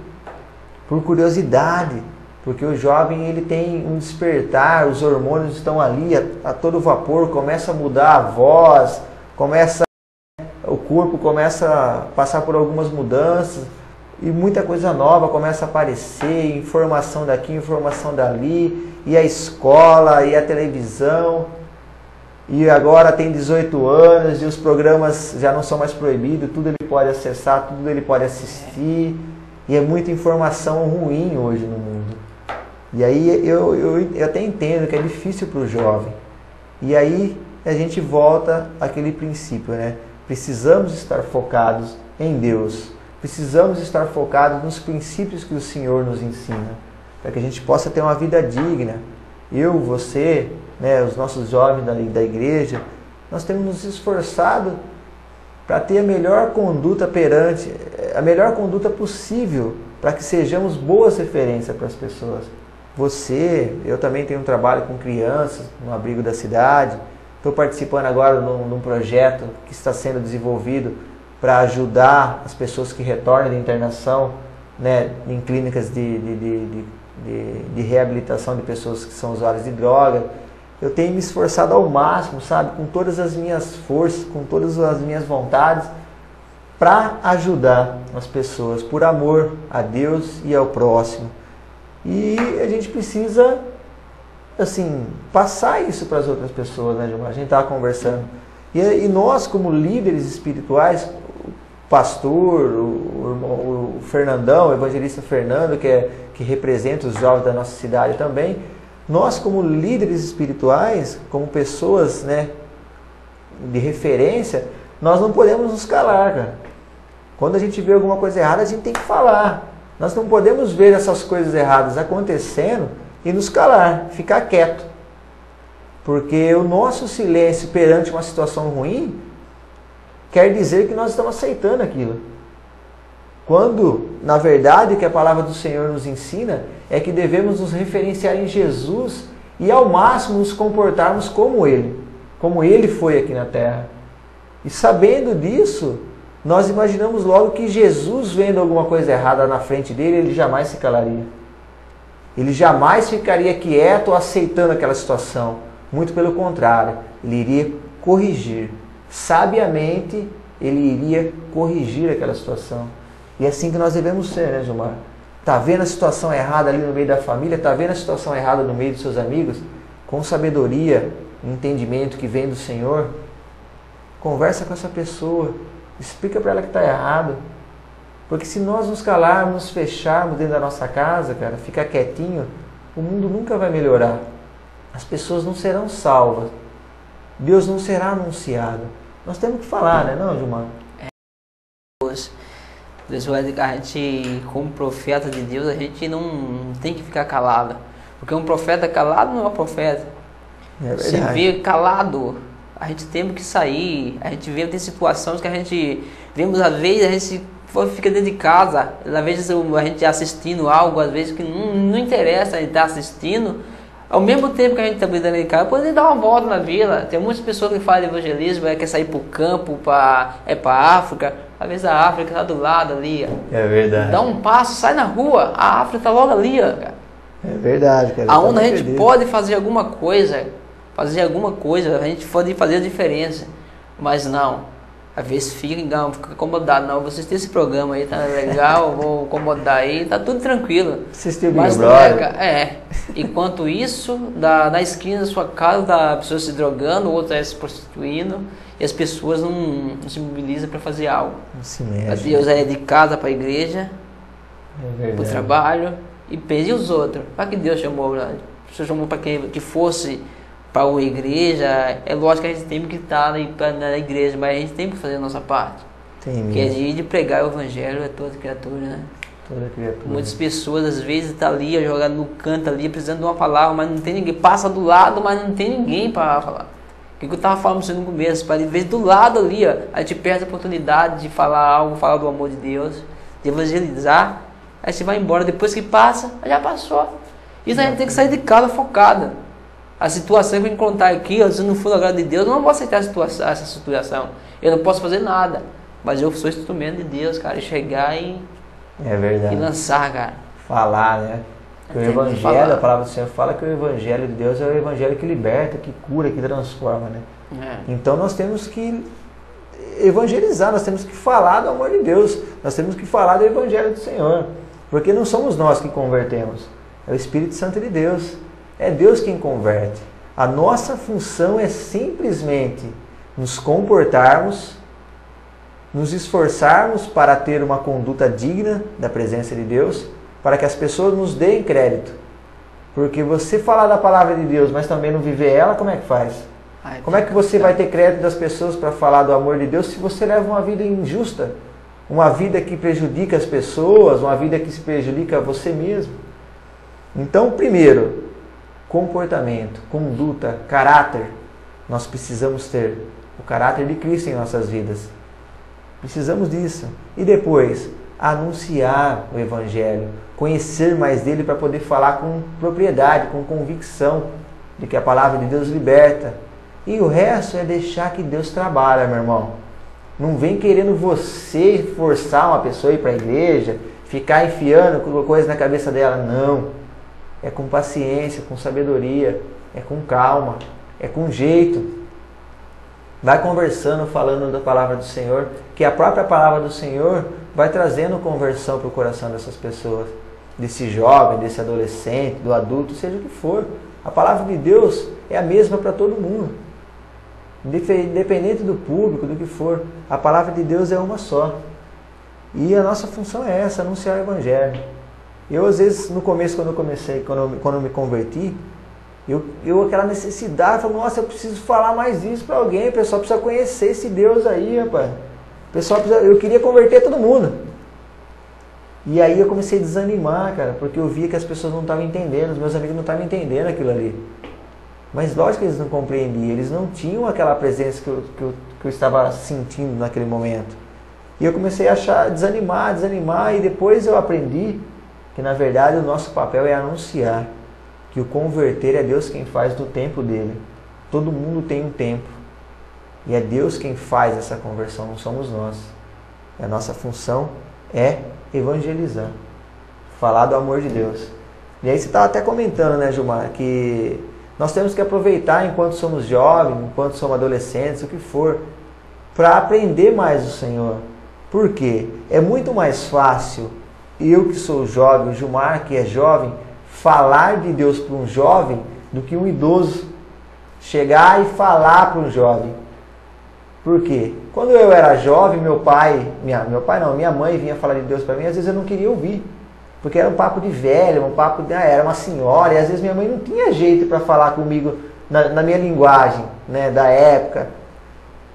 Por curiosidade, porque o jovem ele tem um despertar, os hormônios estão ali a todo vapor, começa a mudar a voz, o corpo começa a passar por algumas mudanças e muita coisa nova começa a aparecer, informação daqui, informação dali, e a escola, e a televisão, e agora tem 18 anos e os programas já não são mais proibidos, tudo ele pode acessar, tudo ele pode assistir, e é muita informação ruim hoje no mundo. E aí eu até entendo que é difícil para o jovem. E aí a gente volta àquele princípio, né? Precisamos estar focados em Deus. Precisamos estar focados nos princípios que o Senhor nos ensina, para que a gente possa ter uma vida digna. Eu, você, né, os nossos jovens da igreja, nós temos nos esforçado para ter a melhor conduta a melhor conduta possível, para que sejamos boas referências para as pessoas. Eu também tenho um trabalho com crianças no abrigo da cidade. Estou participando agora num projeto que está sendo desenvolvido para ajudar as pessoas que retornam de internação, né, em clínicas de reabilitação de pessoas que são usuárias de droga. Eu tenho me esforçado ao máximo, sabe, com todas as minhas forças, com todas as minhas vontades, para ajudar as pessoas, por amor a Deus e ao próximo. E a gente precisa, assim, passar isso para as outras pessoas, né, Gilmar? A gente estava conversando. E nós, como líderes espirituais, o pastor, o Fernandão, o evangelista Fernando, que representa os jovens da nossa cidade também, nós, como líderes espirituais, como pessoas, né, de referência, nós não podemos nos calar, cara. Quando a gente vê alguma coisa errada, a gente tem que falar. Nós não podemos ver essas coisas erradas acontecendo e nos calar, ficar quieto. Porque o nosso silêncio perante uma situação ruim quer dizer que nós estamos aceitando aquilo. Quando, na verdade, o que a palavra do Senhor nos ensina é que devemos nos referenciar em Jesus e ao máximo nos comportarmos como Ele foi aqui na terra. E sabendo disso, nós imaginamos logo que Jesus, vendo alguma coisa errada na frente dele, ele jamais se calaria. Ele jamais ficaria quieto aceitando aquela situação. Muito pelo contrário, ele iria corrigir. Sabiamente, ele iria corrigir aquela situação. E é assim que nós devemos ser, né, Gilmar? Está vendo a situação errada ali no meio da família? Está vendo a situação errada no meio dos seus amigos? Com sabedoria, entendimento que vem do Senhor, conversa com essa pessoa. Explica para ela que está errado. Porque se nós nos calarmos, nos fecharmos dentro da nossa casa, cara, ficar quietinho, o mundo nunca vai melhorar. As pessoas não serão salvas. Deus não será anunciado. Nós temos que falar, né, não, Gilmar? A gente, como profeta de Deus, a gente não tem que ficar calado. Porque um profeta calado não é um profeta. Se vê calado, a gente tem que sair. A gente vê, tem situações que a gente vemos, às vezes, a gente fica dentro de casa. Às vezes a gente assistindo algo, às vezes que não interessa a gente estar assistindo. Ao mesmo tempo que a gente está dentro de casa, pode dar uma volta na vila. Tem muitas pessoas que fazem evangelismo, quer sair para o campo, para a África. Às vezes a África está do lado ali. Ó. É verdade. Dá um passo, sai na rua, a África está logo ali. Ó, cara. É verdade, cara. Aonde a gente pode fazer alguma coisa fazer alguma coisa, a gente pode fazer a diferença. Mas não, às vezes fica incomodado. Não, vocês têm esse programa aí, tá legal, vou incomodar aí, tá tudo tranquilo. Assistiu o Mas Big não é, Brother. enquanto isso, na esquina da sua casa, da pessoa se drogando, outra se prostituindo, e as pessoas não se mobilizam para fazer algo. Não se mexe. Deus é de casa para a igreja, É para o verdade. trabalho, e pensa, e os outros? Para que Deus chamou? Né? Deus chamou para que fosse para uma igreja. É lógico que a gente tem que estar na igreja, mas a gente tem que fazer a nossa parte. Tem Que é mesmo. de pregar o evangelho a toda criatura, né? Toda criatura. Muitas pessoas às vezes estão ali, jogado no canto ali, precisando de uma palavra, mas não tem ninguém. Passa do lado, mas não tem ninguém para falar. O que eu estava falando no começo? Para ver do lado ali, ó, a gente perde a oportunidade de falar algo, falar do amor de Deus, de evangelizar. Aí você vai embora, depois que passa, já passou. Isso a gente tem que sair de casa focada. A situação que eu encontrar aqui, ó, se não for a glória de Deus, eu não vou aceitar essa situação. Eu não posso fazer nada. Mas eu sou instrumento de Deus, cara, e chegar e verdade. lançar, cara. Falar, né? Que o Tem que Evangelho, falar. a palavra do Senhor fala que o Evangelho de Deus é o Evangelho que liberta, que cura, que transforma, né? Então nós temos que evangelizar, nós temos que falar do amor de Deus, nós temos que falar do Evangelho do Senhor, porque não somos nós que convertemos, é o Espírito Santo de Deus, é Deus quem converte. A nossa função é simplesmente nos comportarmos, nos esforçarmos para ter uma conduta digna da presença de Deus, para que as pessoas nos deem crédito. Porque você falar da palavra de Deus, mas também não viver ela, como é que faz? Como é que você vai ter crédito das pessoas para falar do amor de Deus se você leva uma vida injusta? Uma vida que prejudica as pessoas, uma vida que se prejudica você mesmo? Então, primeiro, comportamento, conduta, caráter. Nós precisamos ter o caráter de Cristo em nossas vidas. Precisamos disso. E depois, anunciar o Evangelho, conhecer mais dele para poder falar com propriedade, com convicção de que a palavra de Deus liberta. E o resto é deixar que Deus trabalhe, meu irmão. Não vem querendo você forçar uma pessoa a ir para a igreja, ficar enfiando coisa na cabeça dela. Não. É com paciência, com sabedoria, é com calma, é com jeito. Vai conversando, falando da palavra do Senhor, que a própria palavra do Senhor vai trazendo conversão para o coração dessas pessoas, desse jovem, desse adolescente, do adulto, seja o que for. A palavra de Deus é a mesma para todo mundo, independente do público, do que for. A palavra de Deus é uma só. E a nossa função é essa, anunciar o Evangelho. Eu, às vezes, no começo, quando eu me converti, eu aquela necessidade, falei, nossa, eu preciso falar mais isso para alguém, o pessoal precisa conhecer esse Deus aí, rapaz. O pessoal precisa, eu queria converter todo mundo. E aí eu comecei a desanimar, cara, porque eu via que as pessoas não estavam entendendo, os meus amigos não estavam entendendo aquilo ali. Mas lógico que eles não compreendiam, eles não tinham aquela presença que eu estava sentindo naquele momento. E eu comecei a desanimar, e depois eu aprendi que na verdade o nosso papel é anunciar que o converter é Deus quem faz no tempo dele. Todo mundo tem um tempo. E é Deus quem faz essa conversão, não somos nós. E a nossa função é evangelizar. Falar do amor de Deus. E aí você estava até comentando, né, Gilmar, que nós temos que aproveitar enquanto somos jovens, enquanto somos adolescentes, o que for, para aprender mais do Senhor. Por quê? É muito mais fácil eu que sou jovem, o Gilmar que é jovem, falar de Deus para um jovem do que um idoso chegar e falar para um jovem. Por quê? Quando eu era jovem, minha mãe vinha falar de Deus para mim, às vezes eu não queria ouvir, porque era um papo de velho, era uma senhora, e às vezes minha mãe não tinha jeito para falar comigo na minha linguagem, né, da época.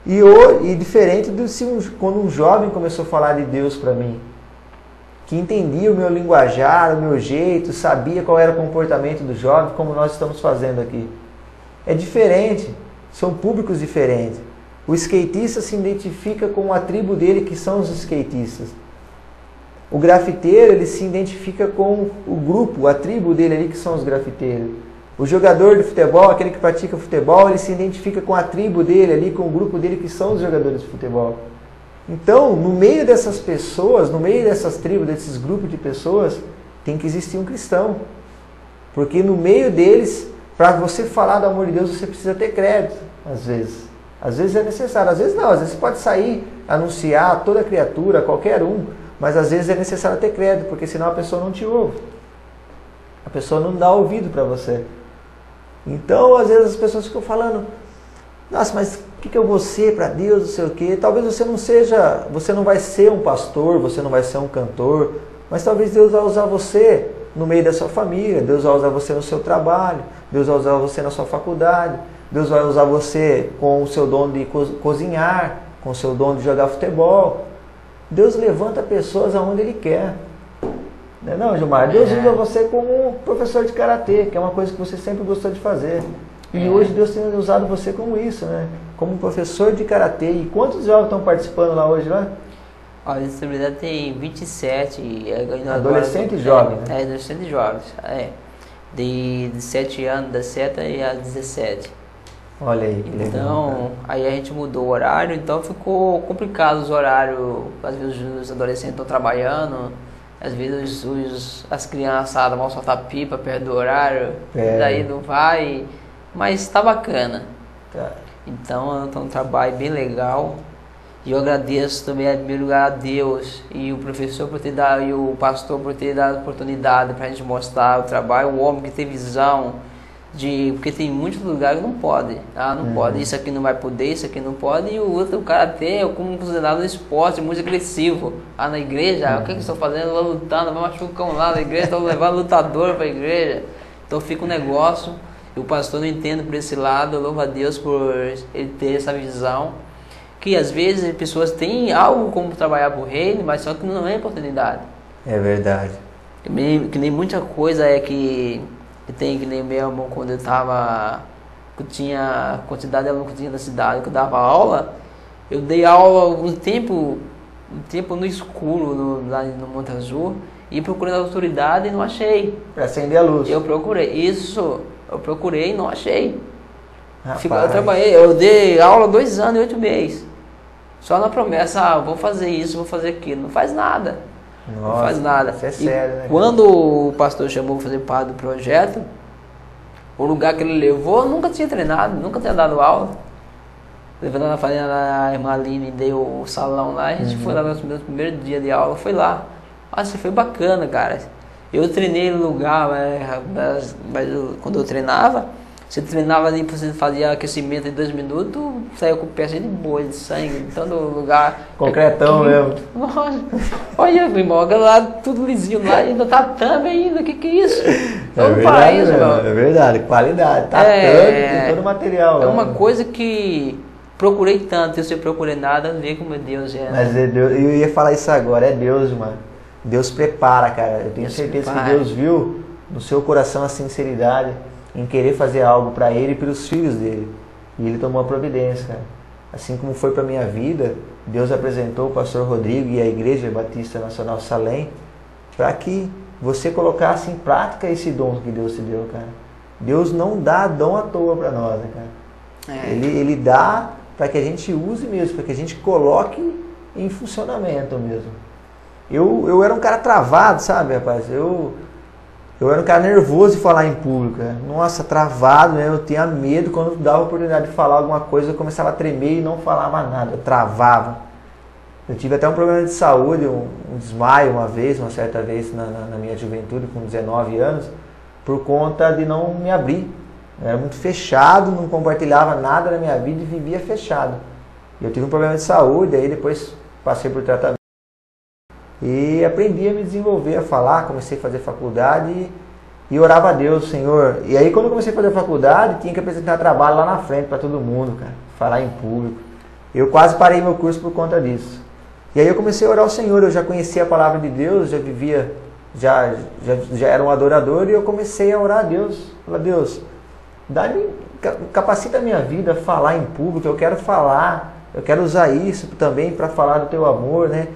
E diferente quando um jovem começou a falar de Deus para mim, que entendia o meu linguajar, o meu jeito, sabia qual era o comportamento do jovem, como nós estamos fazendo aqui. É diferente, são públicos diferentes. O skatista se identifica com a tribo dele, que são os skatistas. O grafiteiro, ele se identifica com o grupo, a tribo dele ali, que são os grafiteiros. O jogador de futebol, aquele que pratica futebol, ele se identifica com a tribo dele ali, com o grupo dele, que são os jogadores de futebol. Então, no meio dessas pessoas, no meio dessas tribos, desses grupos de pessoas, tem que existir um cristão. Porque no meio deles para você falar do amor de Deus, você precisa ter crédito, às vezes. Às vezes é necessário, às vezes não. Às vezes você pode sair, anunciar a toda criatura, qualquer um, mas às vezes é necessário ter crédito, porque senão a pessoa não te ouve. A pessoa não dá ouvido para você. Então, às vezes as pessoas ficam falando, nossa, mas o que eu vou ser para Deus, não sei o quê. Talvez você não vai ser um pastor, você não vai ser um cantor, mas talvez Deus vai usar você no meio da sua família, Deus vai usar você no seu trabalho, Deus vai usar você na sua faculdade, Deus vai usar você com o seu dom de cozinhar, com o seu dom de jogar futebol. Deus levanta pessoas aonde Ele quer. Não, Gilmar? Deus usa você como professor de karatê, que é uma coisa que você sempre gostou de fazer. E hoje Deus tem usado você como isso, né? Como professor de karatê. E quantos jovens estão participando lá hoje, lá? A disponibilidade tem 27. Adolescentes jovens, né? Adolescentes jovens. De 7 anos, das 7 a 17. Olha aí, que legal. Então, aí a gente mudou o horário, então ficou complicado os horários. Às vezes os adolescentes estão trabalhando, às vezes as criançadas vão soltar pipa perto do horário, daí não vai, mas está bacana. Tá. Então é um trabalho bem legal. E eu agradeço também, em primeiro lugar, a Deus e o professor por ter dado, e o pastor por ter dado a oportunidade para a gente mostrar o trabalho, o homem que tem visão. Porque tem muitos lugares que não pode, não pode, isso aqui não vai poder, isso aqui não pode, e o karatê é como considerado um esporte muito agressivo. Na igreja, o que eles estão fazendo? Lá lutando, vai machucar lá na igreja, estão levando lutador para a igreja. Então fica um negócio, e o pastor não entende por esse lado. Eu louvo a Deus por ele ter essa visão, que às vezes as pessoas têm algo como trabalhar para o reino, mas só que não é oportunidade. É verdade. Que nem muita coisa que tem, que nem mesmo quando eu tinha a quantidade de alunos que tinha na cidade, que eu dava aula, eu dei aula um tempo no escuro, lá no Monte Azul, e procurando a autoridade e não achei. Para acender a luz. Eu procurei e não achei. Rapaz. Eu dei aula 2 anos e 8 meses. Só na promessa, vou fazer isso, vou fazer aquilo. Não faz nada. Nossa, não faz nada. Isso é sério, né? Quando o pastor chamou para fazer parte do projeto, o lugar que ele levou, eu nunca tinha treinado, nunca tinha dado aula. Levando na farinha, a irmã Aline deu o salão lá, a gente foi lá no meu primeiro dia de aula, foi lá. Nossa, foi bacana, cara. Eu treinei no lugar, mas quando eu treinava, você treinava ali, você fazia aquecimento de 2 minutos, saia com peça de boi, de sangue, então no lugar... Concretão mesmo. Nossa, olha, meu irmão, lá tudo lisinho lá, ainda tá thumb ainda, que é isso? É verdade, é verdade, qualidade, tá thumb, todo o material. É uma coisa que procurei tanto, eu se procurei nada, ver como Deus é. Mas é Deus, eu ia falar isso agora, é Deus, mano. Deus prepara, cara, eu tenho certeza que Deus viu no seu coração a sinceridade em querer fazer algo para ele e pelos filhos dele. E ele tomou a providência, cara. Assim como foi para minha vida, Deus apresentou o pastor Rodrigo e a Igreja Batista Nacional Salém para que você colocasse em prática esse dom que Deus te deu, cara. Deus não dá dom à toa para nós, né, cara? Ele dá para que a gente use mesmo, para que a gente coloque em funcionamento mesmo. Eu era um cara travado, sabe, rapaz? Eu era um cara nervoso de falar em público, né? Nossa, travado, né? Eu tinha medo quando dava a oportunidade de falar alguma coisa, eu começava a tremer e não falava nada, eu travava. Eu tive até um problema de saúde, um desmaio uma certa vez na minha juventude, com 19 anos, por conta de não me abrir. Eu era muito fechado, não compartilhava nada da minha vida e vivia fechado. Eu tive um problema de saúde, aí depois passei por tratamento. E aprendi a me desenvolver, a falar, comecei a fazer faculdade e orava a Deus, Senhor. E aí quando eu comecei a fazer faculdade, tinha que apresentar trabalho lá na frente para todo mundo, cara, falar em público. Eu quase parei meu curso por conta disso. E aí eu comecei a orar ao Senhor, eu já conhecia a palavra de Deus, já vivia, já era um adorador, e eu comecei a orar a Deus. Falei, Deus, capacita a minha vida a falar em público, eu quero falar, eu quero usar isso também para falar do teu amor, né?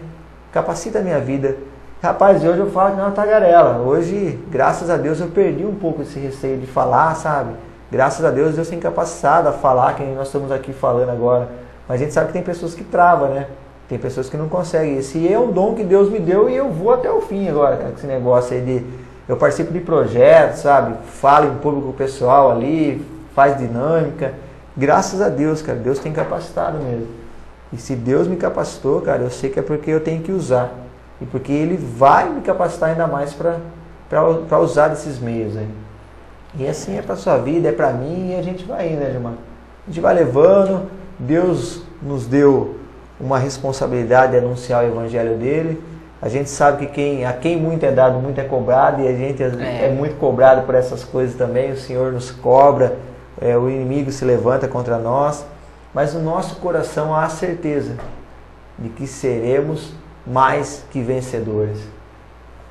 Capacita a minha vida. Rapaz, hoje eu falo que não é uma tagarela. Hoje, graças a Deus, eu perdi um pouco esse receio de falar, sabe? Graças a Deus, Deus tem capacitado a falar, que nós estamos aqui falando agora. Mas a gente sabe que tem pessoas que travam, né? Tem pessoas que não conseguem. Esse é um dom que Deus me deu e eu vou até o fim agora, cara, com esse negócio aí Eu participo de projetos, sabe? Falo em público com o pessoal ali, faz dinâmica. Graças a Deus, cara, Deus tem capacitado mesmo. E se Deus me capacitou, cara, eu sei que é porque eu tenho que usar. E porque Ele vai me capacitar ainda mais para usar desses meios aí. E assim é para sua vida, é para mim, e a gente vai indo, né, Gilmar? A gente vai levando. Deus nos deu uma responsabilidade de anunciar o evangelho dele. A gente sabe que a quem muito é dado, muito é cobrado, e a gente é muito cobrado por essas coisas também. O Senhor nos cobra, o inimigo se levanta contra nós, mas no nosso coração há a certeza de que seremos mais que vencedores.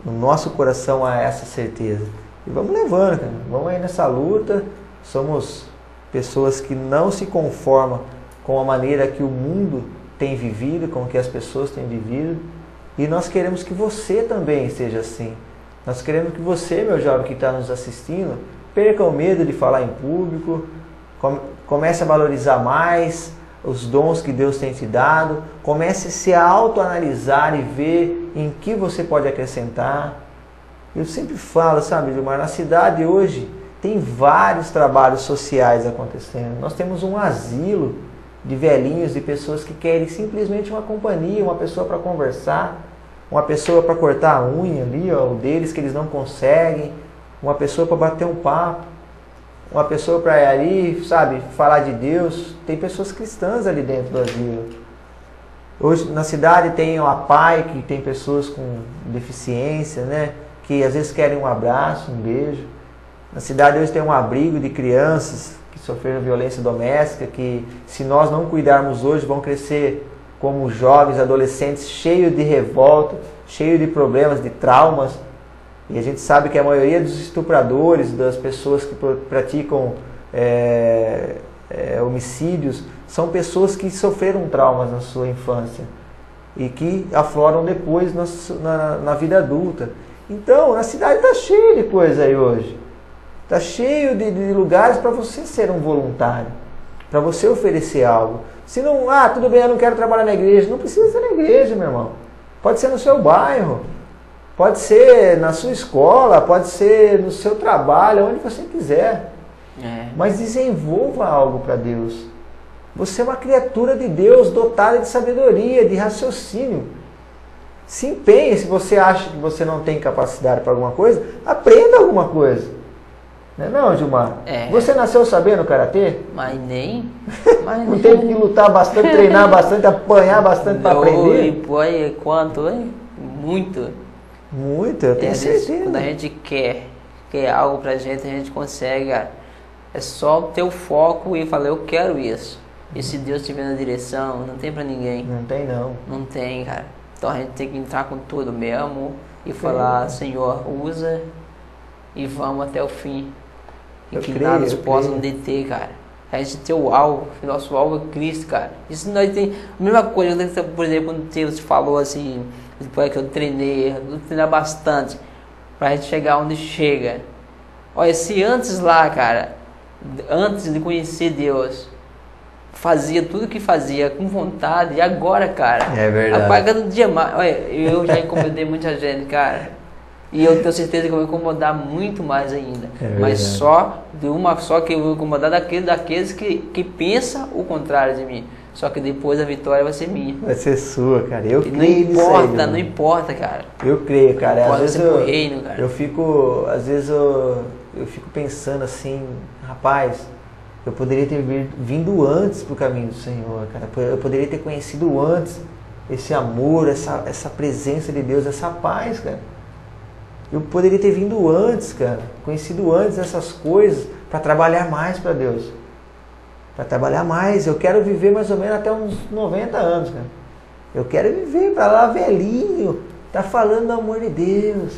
No nosso coração há essa certeza. E vamos levando, cara. Vamos aí nessa luta. Somos pessoas que não se conformam com a maneira que o mundo tem vivido, com o que as pessoas têm vivido. E nós queremos que você também seja assim. Nós queremos que você, meu jovem que está nos assistindo, perca o medo de falar em público, comece a valorizar mais os dons que Deus tem te dado, comece a se autoanalisar e ver em que você pode acrescentar. Eu sempre falo, sabe, Gilmar, na cidade hoje tem vários trabalhos sociais acontecendo. Nós temos um asilo de velhinhos, de pessoas que querem simplesmente uma companhia, uma pessoa para conversar, uma pessoa para cortar a unha ali, ó, o deles que eles não conseguem, uma pessoa para bater um papo, uma pessoa para ir ali, sabe, falar de Deus. Tem pessoas cristãs ali dentro do asilo. Hoje na cidade tem a PAI, que tem pessoas com deficiência, né, que às vezes querem um abraço, um beijo. Na cidade hoje tem um abrigo de crianças que sofreram violência doméstica, que se nós não cuidarmos hoje vão crescer como jovens, adolescentes cheios de revolta, cheios de problemas, de traumas. E a gente sabe que a maioria dos estupradores, das pessoas que praticam homicídios, são pessoas que sofreram traumas na sua infância e que afloram depois na vida adulta. Então, na cidade está cheio de coisa aí hoje. Está cheio de lugares para você ser um voluntário, para você oferecer algo. Se não, tudo bem, eu não quero trabalhar na igreja. Não precisa ser na igreja, meu irmão. Pode ser no seu bairro, pode ser na sua escola, pode ser no seu trabalho, onde você quiser. Mas desenvolva algo para Deus. Você é uma criatura de Deus, dotada de sabedoria, de raciocínio. Se empenhe. Se você acha que você não tem capacidade para alguma coisa, aprenda alguma coisa. Não, Gilmar? Você nasceu sabendo karatê? Mas nem. Não teve que lutar bastante, treinar bastante, apanhar bastante para aprender? Foi quanto, hein? Muito. Muito, eu tenho certeza. Quando a gente quer algo pra gente, a gente consegue. É só ter o foco e falar, eu quero isso. E se Deus estiver na direção, não tem pra ninguém. Não tem, não. Não tem, cara. Então a gente tem que entrar com tudo mesmo e falar, Senhor, usa e vamos até o fim. E que nada nos possa deter, cara. A gente tem o alvo, nosso alvo é Cristo, cara. Isso nós tem a mesma coisa, por exemplo, quando você falou assim, depois que eu treinei bastante, pra gente chegar onde chega. Olha, se antes lá, cara, antes de conhecer Deus, fazia tudo o que fazia com vontade, e agora, cara, é verdade. Apaga do dia mais. Olha, eu já incomodei muita gente, cara. E eu tenho certeza que eu vou incomodar muito mais ainda. Mas só que eu vou incomodar daqueles que pensam o contrário de mim. Só que depois a vitória vai ser minha. Vai ser sua, cara. Eu creio nisso aí. Não importa, cara. Eu creio, cara. Às vezes eu fico pensando assim, rapaz, eu poderia ter vindo antes pro caminho do Senhor, cara. Eu poderia ter conhecido antes esse amor, essa presença de Deus, essa paz, cara. Eu poderia ter vindo antes, cara, conhecido antes essas coisas, para trabalhar mais para Deus. Para trabalhar mais. Eu quero viver mais ou menos até uns 90 anos, cara. Eu quero viver para lá velhinho, tá falando do amor de Deus.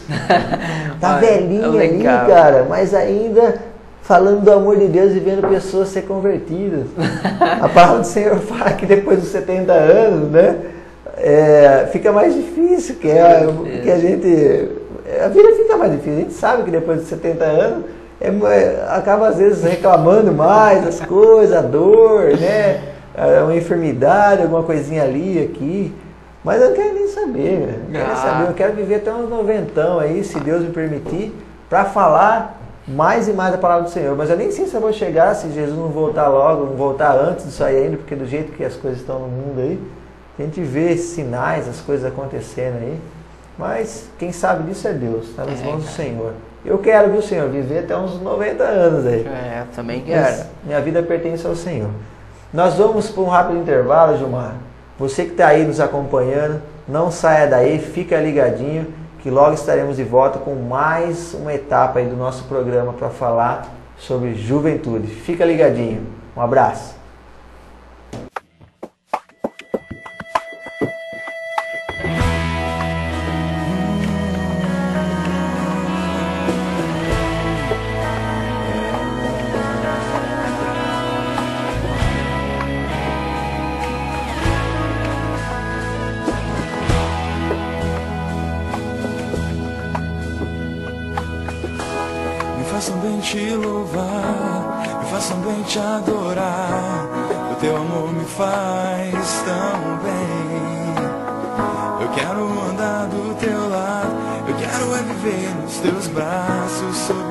Tá velhinho ali, cara, mas ainda falando do amor de Deus e vendo pessoas ser convertidas. A palavra do Senhor fala que depois dos 70 anos, né, fica mais difícil, que a gente... A vida fica mais difícil. A gente sabe que depois de 70 anos acaba às vezes reclamando mais das coisas, a dor, né? Uma enfermidade, alguma coisinha ali, aqui. Mas eu não quero nem saber, eu quero viver até uns 90 aí, se Deus me permitir, para falar mais e mais da palavra do Senhor. Mas eu nem sei se eu vou chegar, se Jesus não voltar logo, não voltar antes disso aí ainda, porque do jeito que as coisas estão no mundo aí, a gente vê sinais, as coisas acontecendo aí. Mas quem sabe disso é Deus, está nas mãos do Senhor. Eu quero, viu, Senhor, viver até uns 90 anos aí. Também quero. Mas minha vida pertence ao Senhor. Nós vamos para um rápido intervalo, Gilmar. Você que está aí nos acompanhando, não saia daí, fica ligadinho, que logo estaremos de volta com mais uma etapa aí do nosso programa para falar sobre juventude. Fica ligadinho. Um abraço. façam bem te louvar, me façam bem te adorar. O teu amor me faz tão bem. Eu quero andar do teu lado, eu quero é viver nos teus braços.